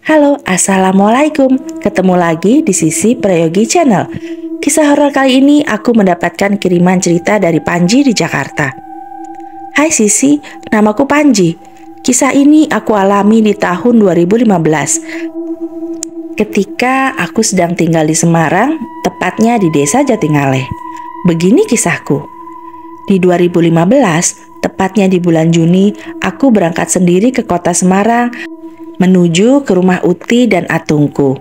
Halo, Assalamualaikum. Ketemu lagi di Sisi Prayogi Channel. Kisah horor kali ini aku mendapatkan kiriman cerita dari Panji di Jakarta. Hai Sisi, namaku Panji. Kisah ini aku alami di tahun 2015. Ketika aku sedang tinggal di Semarang, tepatnya di Desa Jatingaleh. Begini kisahku. Di 2015, tepatnya di bulan Juni, aku berangkat sendiri ke kota Semarang menuju ke rumah Uti dan Atungku.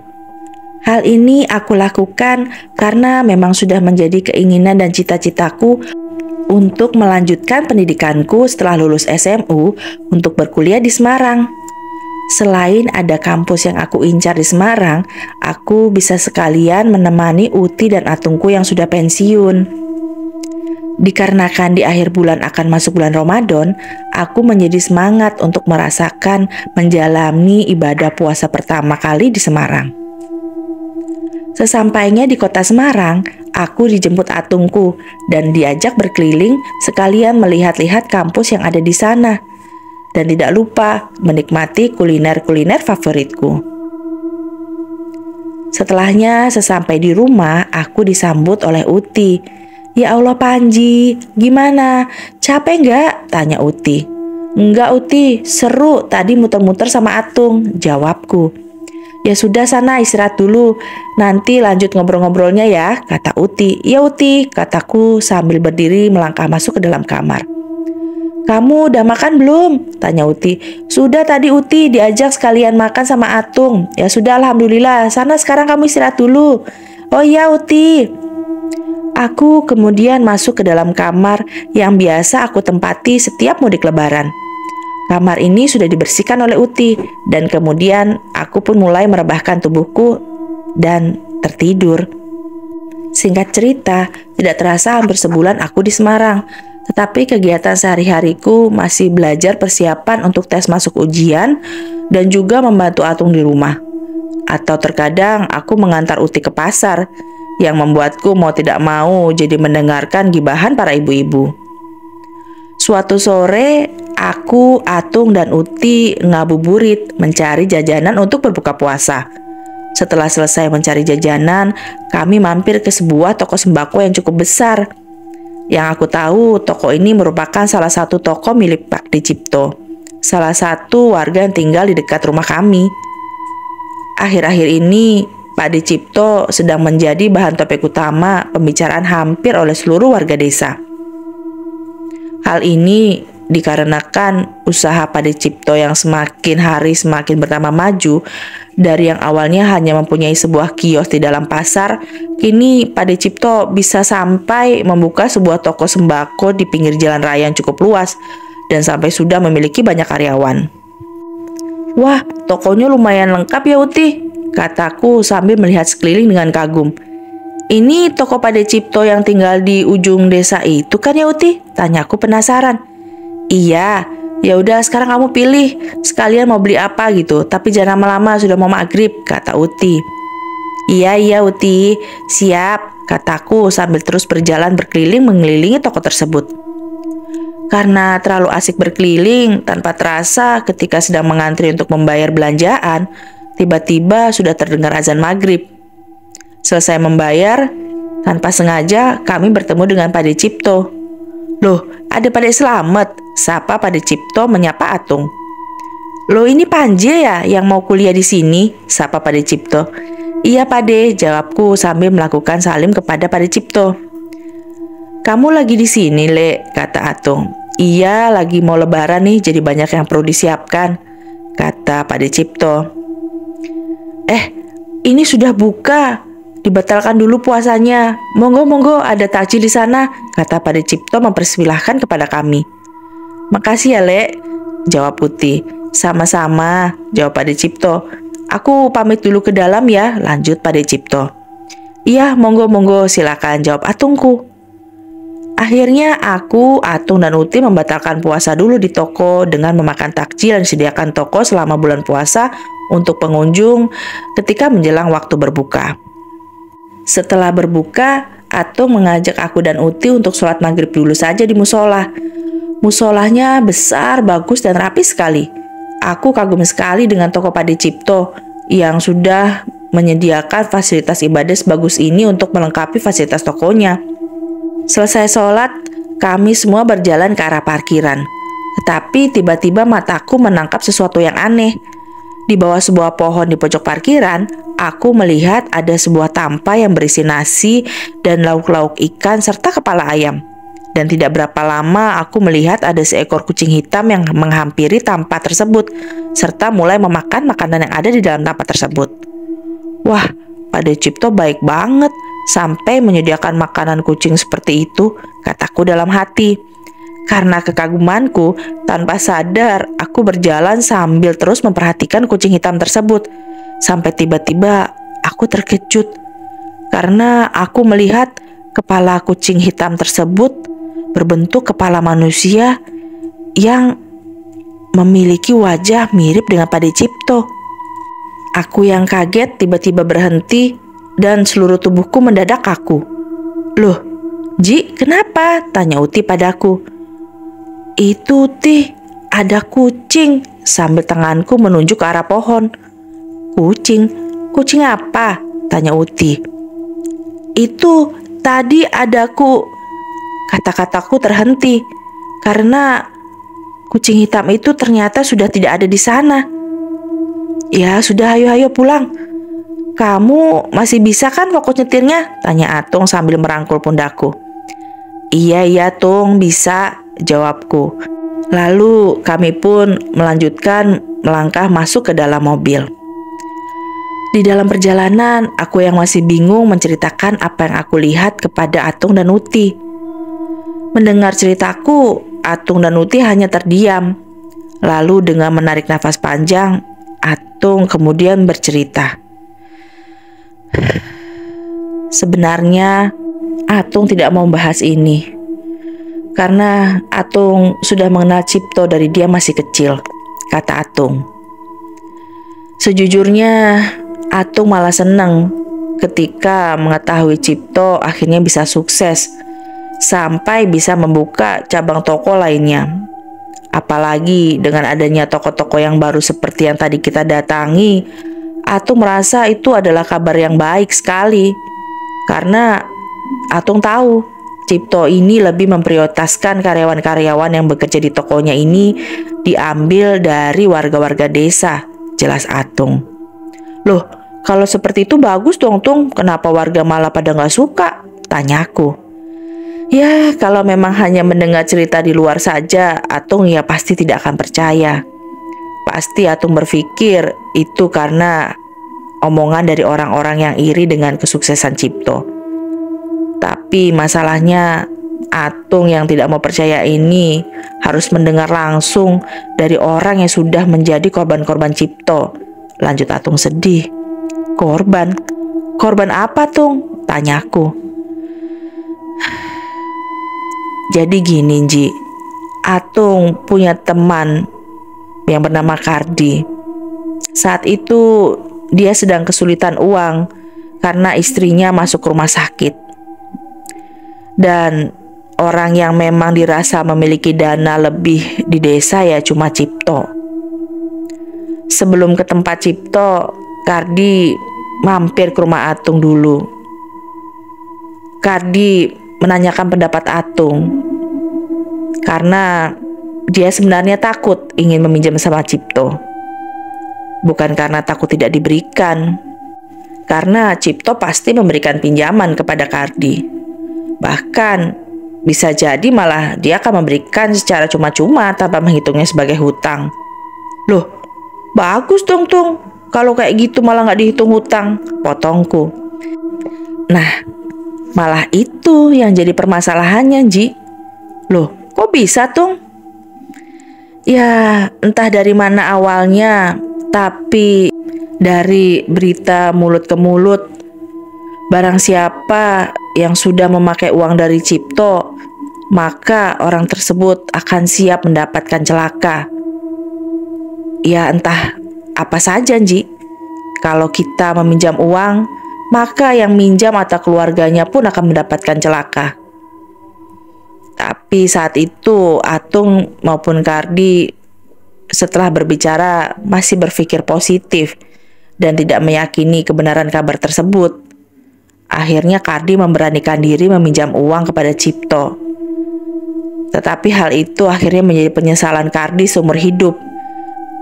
Hal ini aku lakukan karena memang sudah menjadi keinginan dan cita-citaku untuk melanjutkan pendidikanku setelah lulus SMU untuk berkuliah di Semarang. Selain ada kampus yang aku incar di Semarang, aku bisa sekalian menemani Uti dan Atungku yang sudah pensiun. Dikarenakan di akhir bulan akan masuk bulan Ramadan, aku menjadi semangat untuk merasakan menjalani ibadah puasa pertama kali di Semarang. Sesampainya di kota Semarang, aku dijemput Atungku dan diajak berkeliling sekalian melihat-lihat kampus yang ada di sana. Dan tidak lupa menikmati kuliner-kuliner favoritku. Setelahnya, sesampai di rumah, aku disambut oleh Uti. "Ya Allah Panji, gimana? Capek nggak?" tanya Uti. "Enggak Uti, seru, tadi muter-muter sama Atung," jawabku. "Ya sudah sana istirahat dulu, nanti lanjut ngobrol-ngobrolnya ya," kata Uti. "Ya Uti," kataku sambil berdiri melangkah masuk ke dalam kamar. "Kamu udah makan belum?" tanya Uti. "Sudah tadi Uti, diajak sekalian makan sama Atung." "Ya sudah alhamdulillah, sana sekarang kamu istirahat dulu." "Oh iya Uti." Aku kemudian masuk ke dalam kamar yang biasa aku tempati setiap mudik lebaran. Kamar ini sudah dibersihkan oleh Uti dan kemudian aku pun mulai merebahkan tubuhku dan tertidur. Singkat cerita, tidak terasa hampir sebulan aku di Semarang. Tetapi kegiatan sehari-hariku masih belajar persiapan untuk tes masuk ujian dan juga membantu Atung di rumah. Atau terkadang aku mengantar Uti ke pasar, yang membuatku mau tidak mau jadi mendengarkan gibahan para ibu-ibu. Suatu sore, aku, Atung, dan Uti ngabuburit mencari jajanan untuk berbuka puasa. Setelah selesai mencari jajanan, kami mampir ke sebuah toko sembako yang cukup besar. Yang aku tahu, toko ini merupakan salah satu toko milik Pak Dicipto, salah satu warga yang tinggal di dekat rumah kami. Akhir-akhir ini, Pak Dicipto sedang menjadi bahan topik utama pembicaraan hampir oleh seluruh warga desa. Hal ini dikarenakan usaha Pak Dicipto yang semakin hari semakin bertambah maju. Dari yang awalnya hanya mempunyai sebuah kios di dalam pasar, kini Pak Dicipto bisa sampai membuka sebuah toko sembako di pinggir jalan raya yang cukup luas dan sampai sudah memiliki banyak karyawan. "Wah, tokonya lumayan lengkap ya Uti," kataku sambil melihat sekeliling dengan kagum. "Ini toko Pak Dicipto yang tinggal di ujung desa itu kan ya Uti?" tanyaku penasaran. "Iya, ya udah sekarang kamu pilih sekalian mau beli apa gitu, tapi jangan lama-lama sudah mau maghrib," kata Uti. Iya Uti, siap," kataku sambil terus berjalan berkeliling mengelilingi toko tersebut. Karena terlalu asik berkeliling, tanpa terasa ketika sedang mengantri untuk membayar belanjaan, tiba-tiba sudah terdengar azan maghrib. Selesai membayar, tanpa sengaja kami bertemu dengan Pak Dicipto. "Loh, ada Pak De Slamet," sapa Pak Dicipto menyapa Atung. "Loh, ini Panji ya yang mau kuliah di sini?" sapa Pak Dicipto. "Iya Pak De," jawabku sambil melakukan salim kepada Pak Dicipto. "Kamu lagi di sini, Le?" kata Atung. "Iya, lagi mau lebaran nih, jadi banyak yang perlu disiapkan," kata Pak Dicipto. Ini sudah buka, dibatalkan dulu puasanya. Monggo, ada takjil di sana," kata Pak Dicipto mempersilahkan kepada kami. "Makasih ya, Le," jawab Putih. "Sama-sama," jawab Pak Dicipto. "Aku pamit dulu ke dalam ya," lanjut Pak Dicipto. "Iya, monggo, silakan," jawab Atungku. Akhirnya aku, Atung, dan Uti membatalkan puasa dulu di toko dengan memakan takjil yang disediakan toko selama bulan puasa untuk pengunjung ketika menjelang waktu berbuka. Setelah berbuka, Atung mengajak aku dan Uti untuk sholat maghrib dulu saja di musola. Musolahnya besar, bagus, dan rapi sekali. Aku kagum sekali dengan toko Pak Dicipto yang sudah menyediakan fasilitas ibadah sebagus ini untuk melengkapi fasilitas tokonya. Selesai sholat, kami semua berjalan ke arah parkiran. Tetapi tiba-tiba mataku menangkap sesuatu yang aneh. Di bawah sebuah pohon di pojok parkiran, aku melihat ada sebuah tampa yang berisi nasi dan lauk-lauk ikan serta kepala ayam. Dan tidak berapa lama aku melihat ada seekor kucing hitam yang menghampiri tampa tersebut, serta mulai memakan makanan yang ada di dalam tampa tersebut. Wah, Pak Cipto baik banget sampai menyediakan makanan kucing seperti itu, kataku dalam hati. Karena kekagumanku, tanpa sadar aku berjalan sambil terus memperhatikan kucing hitam tersebut. Sampai tiba-tiba aku terkejut karena aku melihat kepala kucing hitam tersebut berbentuk kepala manusia yang memiliki wajah mirip dengan Pak Cipto. Aku yang kaget tiba-tiba berhenti dan seluruh tubuhku mendadak kaku. "Loh, Ji, kenapa?" tanya Uti padaku. "Itu, Tih, ada kucing," sambil tanganku menunjuk ke arah pohon. "Kucing? Kucing apa?" tanya Uti. "Itu tadi adaku." Kata-kataku terhenti karena kucing hitam itu ternyata sudah tidak ada di sana. "Ya sudah, ayo pulang. Kamu masih bisa kan fokus nyetirnya?" tanya Atung sambil merangkul pundakku. Iya Tung, bisa," jawabku. Lalu kami pun melanjutkan melangkah masuk ke dalam mobil. Di dalam perjalanan, aku yang masih bingung menceritakan apa yang aku lihat kepada Atung dan Uti. Mendengar ceritaku, Atung dan Uti hanya terdiam. Lalu dengan menarik nafas panjang, Atung kemudian bercerita. Sebenarnya Atung tidak mau membahas ini karena Atung sudah mengenal Cipto dari dia masih kecil, kata Atung. Sejujurnya Atung malah senang ketika mengetahui Cipto akhirnya bisa sukses sampai bisa membuka cabang toko lainnya. Apalagi dengan adanya toko-toko yang baru seperti yang tadi kita datangi, Atung merasa itu adalah kabar yang baik sekali. Karena Atung tahu Cipto ini lebih memprioritaskan karyawan-karyawan yang bekerja di tokonya ini diambil dari warga-warga desa, jelas Atung. "Loh, kalau seperti itu bagus dong Tung, kenapa warga malah pada nggak suka?" tanyaku. Ya, kalau memang hanya mendengar cerita di luar saja, Atung ya pasti tidak akan percaya. Pasti Atung berpikir itu karena omongan dari orang-orang yang iri dengan kesuksesan Cipto. Tapi masalahnya Atung yang tidak mau percaya ini harus mendengar langsung dari orang yang sudah menjadi korban-korban Cipto. Lanjut Atung sedih. "Korban? Korban apa Tung?" tanyaku. Jadi gini Ji, Atung punya teman yang bernama Kardi. Saat itu dia sedang kesulitan uang karena istrinya masuk rumah sakit. Dan orang yang memang dirasa memiliki dana lebih di desa ya cuma Cipto. Sebelum ke tempat Cipto, Kardi mampir ke rumah Atung dulu. Kardi menanyakan pendapat Atung karena dia sebenarnya takut ingin meminjam sama Cipto. Bukan karena takut tidak diberikan, karena Cipto pasti memberikan pinjaman kepada Kardi. Bahkan bisa jadi malah dia akan memberikan secara cuma-cuma tanpa menghitungnya sebagai hutang. "Loh, bagus dong Tung, kalau kayak gitu malah nggak dihitung hutang," potongku. Nah, malah itu yang jadi permasalahannya Ji. "Loh, kok bisa Tung?" Ya, entah dari mana awalnya, tapi dari berita mulut ke mulut, barang siapa yang sudah memakai uang dari Cipto, maka orang tersebut akan siap mendapatkan celaka. Ya entah apa saja Ji. Kalau kita meminjam uang, maka yang minjam atau keluarganya pun akan mendapatkan celaka. Tapi saat itu Atung maupun Kardi setelah berbicara masih berpikir positif dan tidak meyakini kebenaran kabar tersebut. Akhirnya Kardi memberanikan diri meminjam uang kepada Cipto. Tetapi hal itu akhirnya menjadi penyesalan Kardi seumur hidup.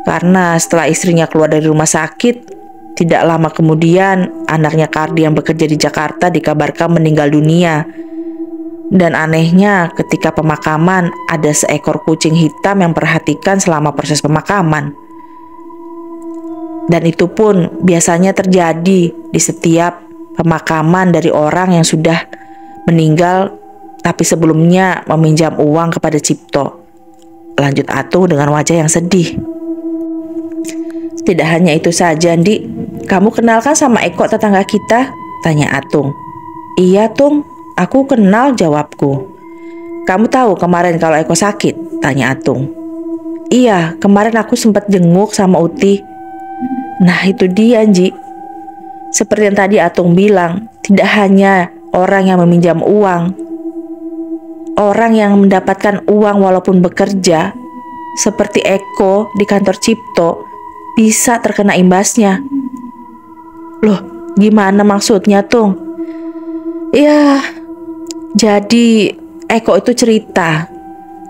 Karena setelah istrinya keluar dari rumah sakit, tidak lama kemudian anaknya Kardi yang bekerja di Jakarta dikabarkan meninggal dunia. Dan anehnya ketika pemakaman ada seekor kucing hitam yang perhatikan selama proses pemakaman. Dan itu pun biasanya terjadi di setiap pemakaman dari orang yang sudah meninggal tapi sebelumnya meminjam uang kepada Cipto. Lanjut Atung dengan wajah yang sedih. Tidak hanya itu saja, Andi. Kamu kenal kan sama Eko tetangga kita? Tanya Atung. Iya, Tung. Aku kenal, jawabku. Kamu tahu kemarin kalau Eko sakit? Tanya Atung. Iya, kemarin aku sempat jenguk sama Uti. Nah itu dia, Ji. Seperti yang tadi Atung bilang, tidak hanya orang yang meminjam uang, orang yang mendapatkan uang walaupun bekerja, seperti Eko di kantor Cipto, bisa terkena imbasnya. Loh, gimana maksudnya, Tung? Ya, jadi Eko itu cerita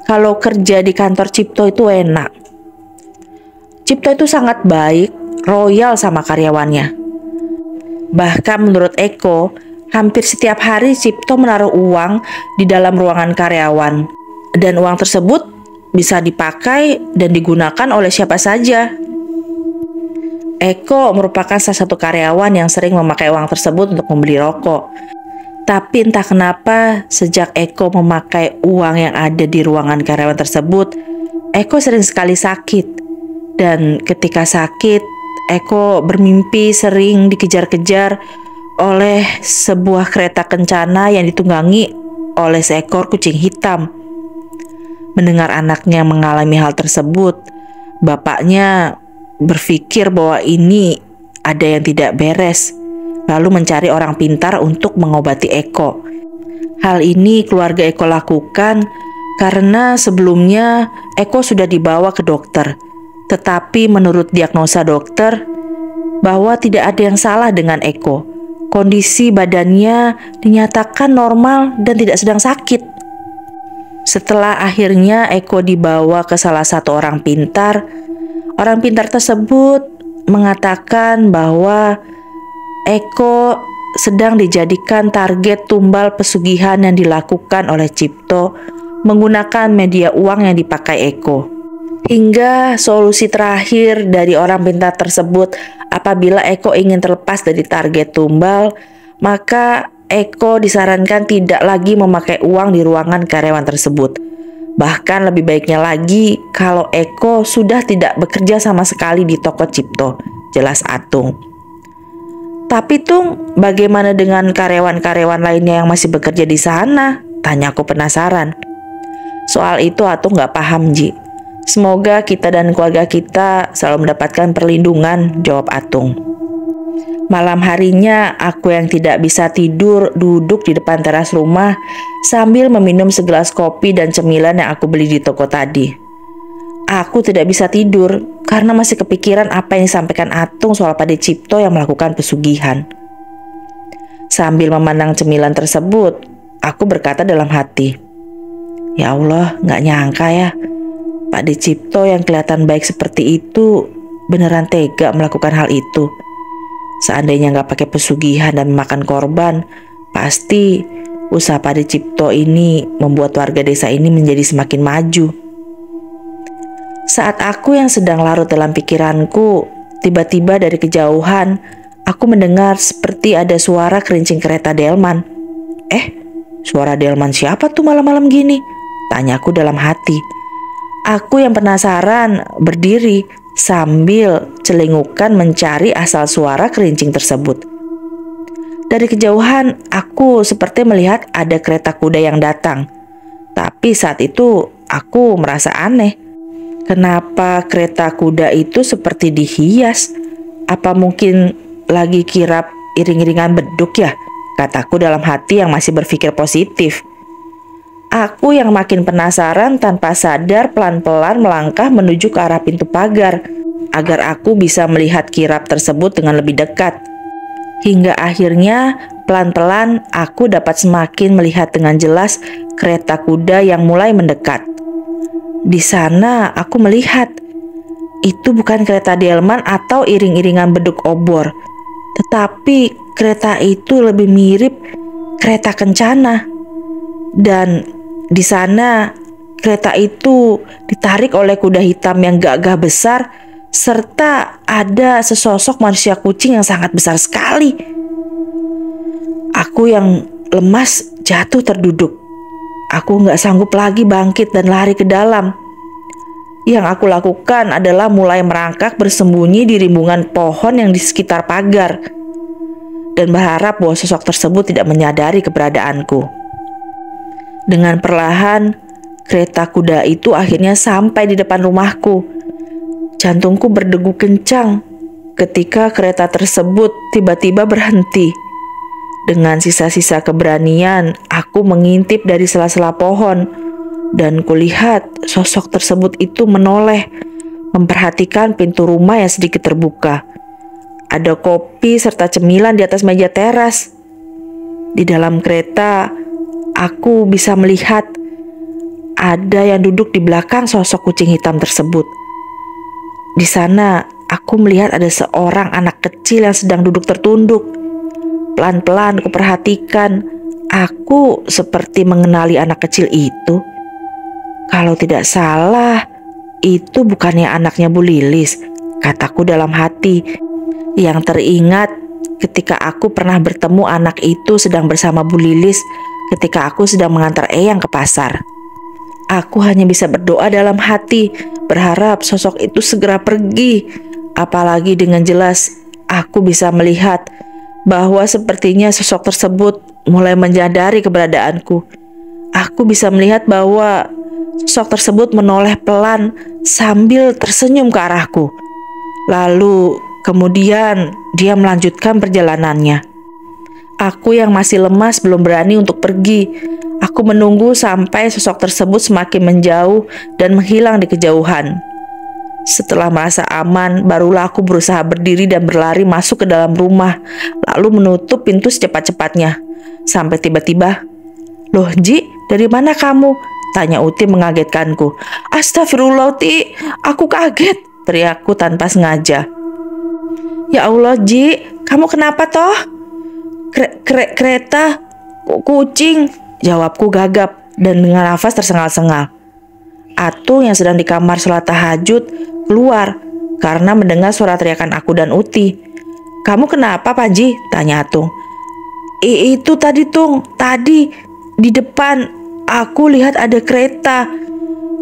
kalau kerja di kantor Cipto itu enak. Cipto itu sangat baik, royal sama karyawannya. Bahkan menurut Eko, hampir setiap hari Cipto menaruh uang di dalam ruangan karyawan. Dan uang tersebut bisa dipakai dan digunakan oleh siapa saja. Eko merupakan salah satu karyawan yang sering memakai uang tersebut untuk membeli rokok. Tapi entah kenapa sejak Eko memakai uang yang ada di ruangan karyawan tersebut, Eko sering sekali sakit. Dan ketika sakit, Eko bermimpi sering dikejar-kejar oleh sebuah kereta kencana yang ditunggangi oleh seekor kucing hitam. Mendengar anaknya mengalami hal tersebut, bapaknya berpikir bahwa ini ada yang tidak beres, lalu mencari orang pintar untuk mengobati Eko. Hal ini keluarga Eko lakukan karena sebelumnya Eko sudah dibawa ke dokter. Tetapi menurut diagnosa dokter bahwa tidak ada yang salah dengan Eko. Kondisi badannya dinyatakan normal dan tidak sedang sakit. Setelah akhirnya Eko dibawa ke salah satu orang pintar tersebut mengatakan bahwa Eko sedang dijadikan target tumbal pesugihan yang dilakukan oleh Cipto menggunakan media uang yang dipakai Eko. Hingga solusi terakhir dari orang pintar tersebut, apabila Eko ingin terlepas dari target tumbal, maka Eko disarankan tidak lagi memakai uang di ruangan karyawan tersebut. Bahkan lebih baiknya lagi kalau Eko sudah tidak bekerja sama sekali di toko Cipto, jelas Atung. Tapi Tung, bagaimana dengan karyawan-karyawan lainnya yang masih bekerja di sana? Tanya aku penasaran. Soal itu Atung gak paham, Ji. Semoga kita dan keluarga kita selalu mendapatkan perlindungan, jawab Atung. Malam harinya aku yang tidak bisa tidur duduk di depan teras rumah sambil meminum segelas kopi dan cemilan yang aku beli di toko tadi. Aku tidak bisa tidur karena masih kepikiran apa yang disampaikan Atung soal Pade Cipto yang melakukan pesugihan. Sambil memandang cemilan tersebut, aku berkata dalam hati, ya Allah, gak nyangka ya, Pade Cipto yang kelihatan baik seperti itu beneran tega melakukan hal itu. Seandainya gak pakai pesugihan dan memakan korban, pasti usaha Pade Cipto ini membuat warga desa ini menjadi semakin maju. Saat aku yang sedang larut dalam pikiranku, tiba-tiba dari kejauhan aku mendengar seperti ada suara kerincing kereta delman. Suara delman siapa tuh malam-malam gini? Tanyaku dalam hati. Aku yang penasaran berdiri sambil celingukan mencari asal suara kerincing tersebut. Dari kejauhan aku seperti melihat ada kereta kuda yang datang. Tapi saat itu aku merasa aneh. Kenapa kereta kuda itu seperti dihias? Apa mungkin lagi kirap iring-iringan beduk ya? Kataku dalam hati yang masih berpikir positif. Aku yang makin penasaran tanpa sadar pelan-pelan melangkah menuju ke arah pintu pagar. agar aku bisa melihat kirap tersebut dengan lebih dekat. Hingga akhirnya pelan-pelan aku dapat semakin melihat dengan jelas kereta kuda yang mulai mendekat. Di sana aku melihat itu bukan kereta delman atau iring-iringan beduk obor, tetapi kereta itu lebih mirip kereta kencana. Dan di sana kereta itu ditarik oleh kuda hitam yang gagah besar, serta ada sesosok manusia kucing yang sangat besar sekali. Aku yang lemas jatuh terduduk. Aku nggak sanggup lagi bangkit dan lari ke dalam. Yang aku lakukan adalah mulai merangkak bersembunyi di rimbungan pohon yang di sekitar pagar, dan berharap bahwa sosok tersebut tidak menyadari keberadaanku. Dengan perlahan, kereta kuda itu akhirnya sampai di depan rumahku. Jantungku berdegup kencang ketika kereta tersebut tiba-tiba berhenti. Dengan sisa-sisa keberanian, aku mengintip dari sela-sela pohon, dan kulihat sosok tersebut itu menoleh, memperhatikan pintu rumah yang sedikit terbuka. Ada kopi serta cemilan di atas meja teras. Di dalam kereta, aku bisa melihat ada yang duduk di belakang sosok kucing hitam tersebut. Di sana, aku melihat ada seorang anak kecil yang sedang duduk tertunduk. Pelan-pelan aku perhatikan, aku seperti mengenali anak kecil itu. Kalau tidak salah, itu bukannya anaknya Bu Lilis, kataku dalam hati. Yang teringat ketika aku pernah bertemu anak itu sedang bersama Bu Lilis ketika aku sedang mengantar Eyang ke pasar. Aku hanya bisa berdoa dalam hati, berharap sosok itu segera pergi. Apalagi dengan jelas aku bisa melihat bahwa sepertinya sosok tersebut mulai menyadari keberadaanku. Aku bisa melihat bahwa sosok tersebut menoleh pelan sambil tersenyum ke arahku. Lalu kemudian dia melanjutkan perjalanannya. Aku yang masih lemas belum berani untuk pergi. Aku menunggu sampai sosok tersebut semakin menjauh dan menghilang di kejauhan. Setelah merasa aman, barulah aku berusaha berdiri dan berlari masuk ke dalam rumah, lalu menutup pintu secepat-cepatnya. Sampai tiba-tiba, "Loh Ji, dari mana kamu?" tanya Uti mengagetkanku. "Astagfirullah Uti, aku kaget," teriakku tanpa sengaja. "Ya Allah Ji, kamu kenapa toh?" Kereta, kucing," jawabku gagap dan dengan nafas tersengal-sengal. Atung yang sedang di kamar sholat tahajud keluar karena mendengar suara teriakan aku dan Uti. "Kamu kenapa Panji?" tanya Atung. Itu tadi Tung, tadi di depan aku lihat ada kereta.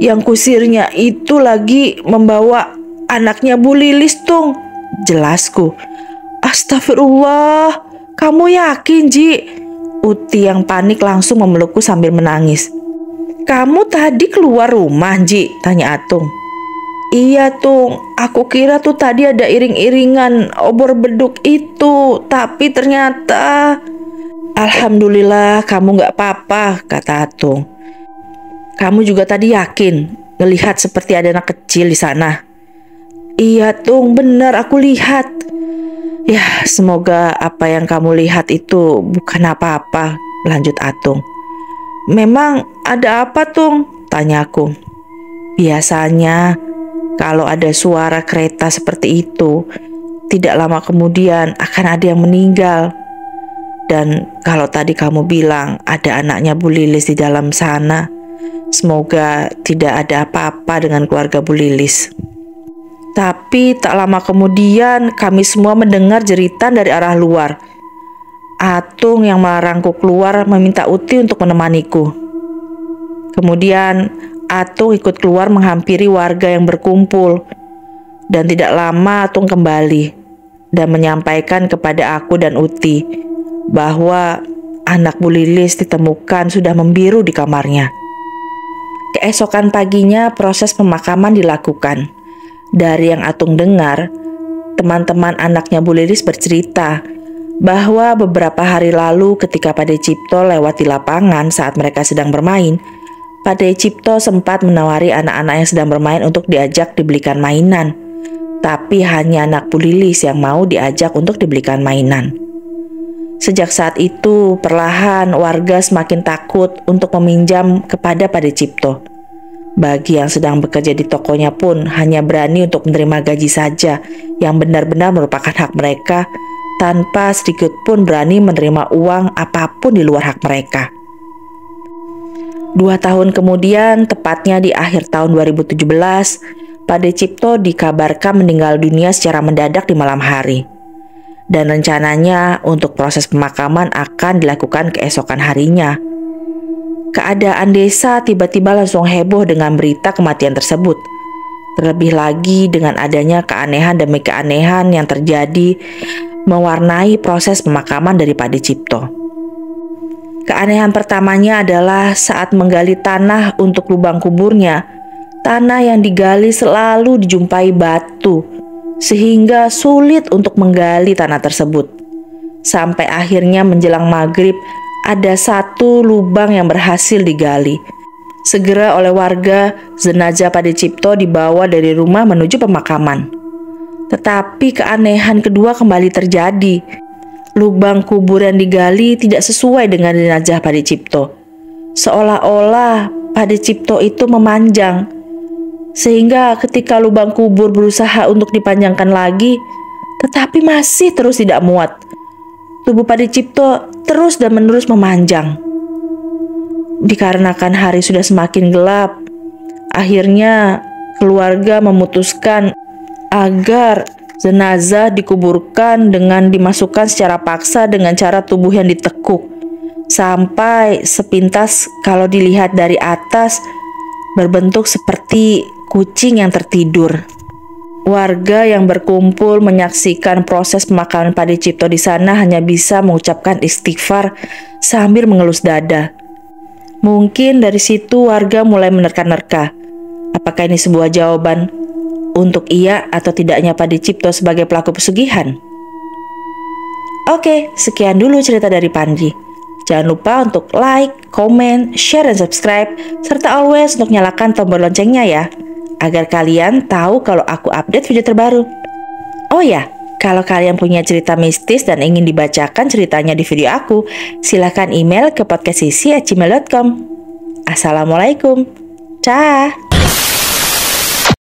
Yang kusirnya itu lagi membawa anaknya Bu Lilis Tung," jelasku. "Astagfirullah, kamu yakin Ji?" Uti yang panik langsung memelukku sambil menangis. "Kamu tadi keluar rumah Ji?" tanya Atung. "Iya Tung, aku kira tuh tadi ada iring-iringan obor beduk itu, tapi ternyata..." "Alhamdulillah kamu gak apa-apa," kata Atung. "Kamu juga tadi yakin ngelihat seperti ada anak kecil di sana?" "Iya Tung, benar aku lihat." "Ya semoga apa yang kamu lihat itu bukan apa-apa," lanjut Atung. "Memang ada apa Tung?" tanyaku. "Biasanya kalau ada suara kereta seperti itu, tidak lama kemudian akan ada yang meninggal. Dan kalau tadi kamu bilang ada anaknya Bu Lilis di dalam sana, semoga tidak ada apa-apa dengan keluarga Bu Lilis." Tapi tak lama kemudian kami semua mendengar jeritan dari arah luar. Atung yang melarangku keluar meminta Uti untuk menemaniku. Kemudian Atung ikut keluar menghampiri warga yang berkumpul. Dan tidak lama Atung kembali dan menyampaikan kepada aku dan Uti bahwa anak Bu Lilis ditemukan sudah membiru di kamarnya. Keesokan paginya proses pemakaman dilakukan. Dari yang Atung dengar, teman-teman anaknya Bu Lilis bercerita bahwa beberapa hari lalu ketika Pade Cipto lewat di lapangan saat mereka sedang bermain, Pade Cipto sempat menawari anak-anak yang sedang bermain untuk diajak dibelikan mainan. tapi hanya anak Bu Lilis yang mau diajak untuk dibelikan mainan. Sejak saat itu, perlahan warga semakin takut untuk meminjam kepada Pade Cipto. Bagi yang sedang bekerja di tokonya pun hanya berani untuk menerima gaji saja yang benar-benar merupakan hak mereka, tanpa sedikit pun berani menerima uang apapun di luar hak mereka. 2 tahun kemudian, tepatnya di akhir tahun 2017, Pade Cipto dikabarkan meninggal dunia secara mendadak di malam hari. Dan rencananya untuk proses pemakaman akan dilakukan keesokan harinya. Keadaan desa tiba-tiba langsung heboh dengan berita kematian tersebut. Terlebih lagi dengan adanya keanehan demi keanehan yang terjadi mewarnai proses pemakaman dari Pade Cipto. Keanehan pertamanya adalah saat menggali tanah untuk lubang kuburnya. Tanah yang digali selalu dijumpai batu, sehingga sulit untuk menggali tanah tersebut. Sampai akhirnya menjelang maghrib, ada satu lubang yang berhasil digali. Segera oleh warga, jenazah Pade Cipto dibawa dari rumah menuju pemakaman. Tetapi keanehan kedua kembali terjadi. Lubang kubur yang digali tidak sesuai dengan jenazah Pade Cipto. Seolah-olah Pade Cipto itu memanjang. Sehingga ketika lubang kubur berusaha untuk dipanjangkan lagi, tetapi masih terus tidak muat. Tubuh Pade Cipto terus dan menerus memanjang. Dikarenakan hari sudah semakin gelap, akhirnya keluarga memutuskan agar jenazah dikuburkan dengan dimasukkan secara paksa dengan cara tubuh yang ditekuk. Sampai sepintas kalau dilihat dari atas berbentuk seperti kucing yang tertidur. Warga yang berkumpul menyaksikan proses pemakaman Pade Cipto di sana hanya bisa mengucapkan istighfar sambil mengelus dada. Mungkin dari situ warga mulai menerka-nerka. Apakah ini sebuah jawaban untuk iya atau tidaknya Pade Cipto sebagai pelaku pesugihan? Oke, sekian dulu cerita dari Panji. Jangan lupa untuk like, komen, share, dan subscribe, serta always untuk nyalakan tombol loncengnya ya, agar kalian tahu kalau aku update video terbaru. Oh ya, kalau kalian punya cerita mistis dan ingin dibacakan ceritanya di video aku, silahkan email ke podcastsisi@gmail.com. Assalamualaikum. Dah.